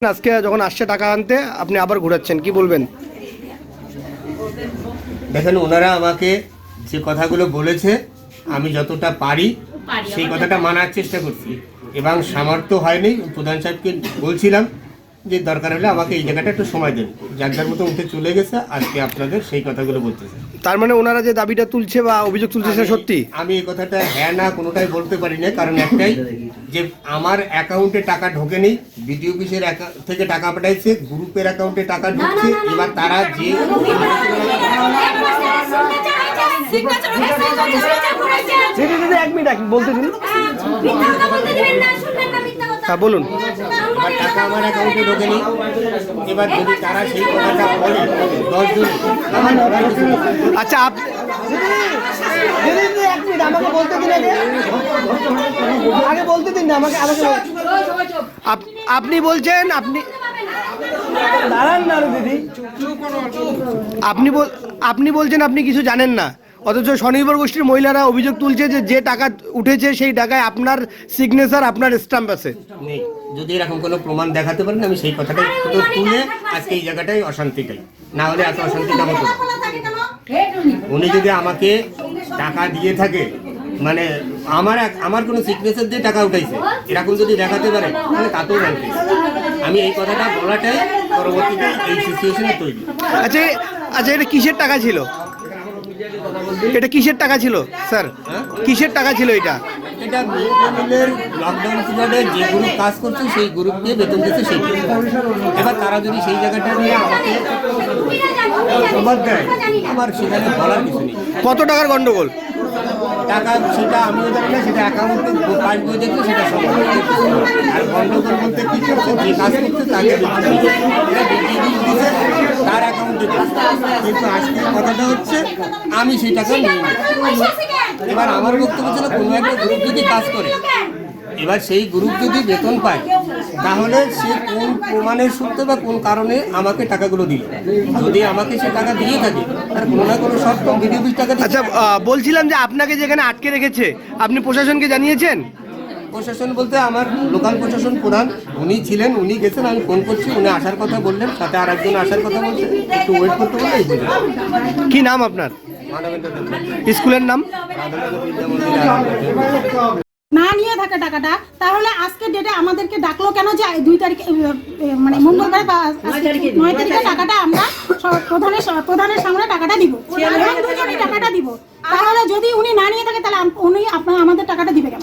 আজকে যখন আসছে টাকা আনতে আপনি আবার ঘোরাচ্ছেন, কি বলবেন? দেখেন, ওনারা আমাকে যে কথাগুলো বলেছে আমি যতটা পারি সেই কথাটা মানার চেষ্টা করছি, এবং সামর্থ্য হয়নি। প্রধান সাহেবকে বলছিলাম যে দরকার হলে আমাকে এই জায়গাটা একটু সময় দেন। যার মতো উঠে চলে গেছে, আজকে আপনাদের সেই কথাগুলো বলতেছে। তার মানে ওনারা যে দাবিটা তুলছে বা অভিযোগ তুলছে সেটা সত্যি? আমি এই কথাটা হ্যাঁ না কোনোটাই বলতে পারি না, কারণ একটাই যে আমার অ্যাকাউন্টে টাকা ঢোকেনি, বিডিও অফিসের থেকে টাকা পাঠাইছে, গ্রুপের অ্যাকাউন্টে টাকা ঢুকছে। এবার তারা যে এক মিনিট বলতে দিন, হ্যাঁ বলুন। এবার টাকা আমার অ্যাকাউন্টে ঢোকেনি। এবার যদি তারা সেই কথাটা বলে 10 জন, আচ্ছা আমাকে বলতে দিন, আগে বলতে দিন না আমাকে। আপনি বলছেন, দাঁড়ান না দিদি, আপনি বলছেন আপনি কিছু জানেন না, অথচ স্বনির্ভর গোষ্ঠীর মহিলারা অভিযোগ তুলছে যে টাকা উঠেছে সেই টাকায় আপনার সিগনেচার, আপনার স্ট্যাম্প আছে। যদি এরকম কোনো প্রমাণ দেখাতে পারেন আমি সেই কথাটাই তুলে আজকে এই জায়গাটাই অশান্তিটাই, না হলে এত অশান্তিটা হতো। উনি যদি আমাকে টাকা দিয়ে থাকে, মানে আমার কোনো সিগনেচার দিয়ে টাকা উঠাইছে এরকম যদি দেখাতে পারে তাহলে তাতেও জানতে। আমি এই কথাটা বলাটাই পরবর্তীতে এই সিচুয়েশনে তৈরি। আচ্ছা এটা কিসের টাকা ছিল? এটা কিসের টাকা ছিল স্যার? কিসের টাকা ছিল এটা? এটা মিলের লকডাউন পিরিয়ডে যে গ্রুপ কাজ করছে সেই গ্রুপকে বেতন দিচ্ছে সেই। এবার তারা যদি সেই জায়গাটা নিয়ে আমাকে প্রবাদ দেয়, আমার সেখানে বলার কিছু নেই। কত টাকার গন্ডগোল? টাকা সেটা আমিও জানি না, সেটা অ্যাকাউন্টে পাস বই দেখলে সেটা সব। আর গন্ডগোল বলতে কি করছে, যে কাজ করছে তাকে তার অ্যাকাউন্টে, কিন্তু আজকে কথাটা হচ্ছে আমি সেই টাকা নিই। এবার আমার বক্তব্য ছিল কোনো একটা গ্রুপ যদি কাজ করে, এবার সেই গ্রুপ যদি বেতন পায় তাহলে সে কোন প্রমাণের সূত্রে বা কোন কারণে আমাকে টাকাগুলো দিল। যদি আমাকে সে টাকা দিয়ে থাকে তার কোনো না কোনো শর্ত বিডিও অফিস টাকা। আচ্ছা বলছিলাম যে আপনাকে যেখানে আটকে রেখেছে আপনি প্রশাসনকে জানিয়েছেন? প্রশাসন বলতে আমার লোকাল প্রশাসন প্রধান উনি ছিলেন, উনি গেছেন, আমি ফোন করছি, উনি আসার কথা বললেন, সাথে আর একজন আসার কথা বলছেন, একটু ওয়েট করতে বললেন। কি নাম আপনার? স্কুলের নাম? না নিয়ে থাকে টাকাটা, তাহলে আজকে ডেটে আমাদেরকে ডাকলো কেন যে 2 তারিখে, মানে মঙ্গলবার বা 9 তারিখে টাকাটা আমরা প্রধানের সামনে টাকাটা দিব, এবং দুজনে টাকাটা দিব। তাহলে যদি উনি না নিয়ে থাকে তাহলে উনি আমাদের টাকাটা দিবে কেন?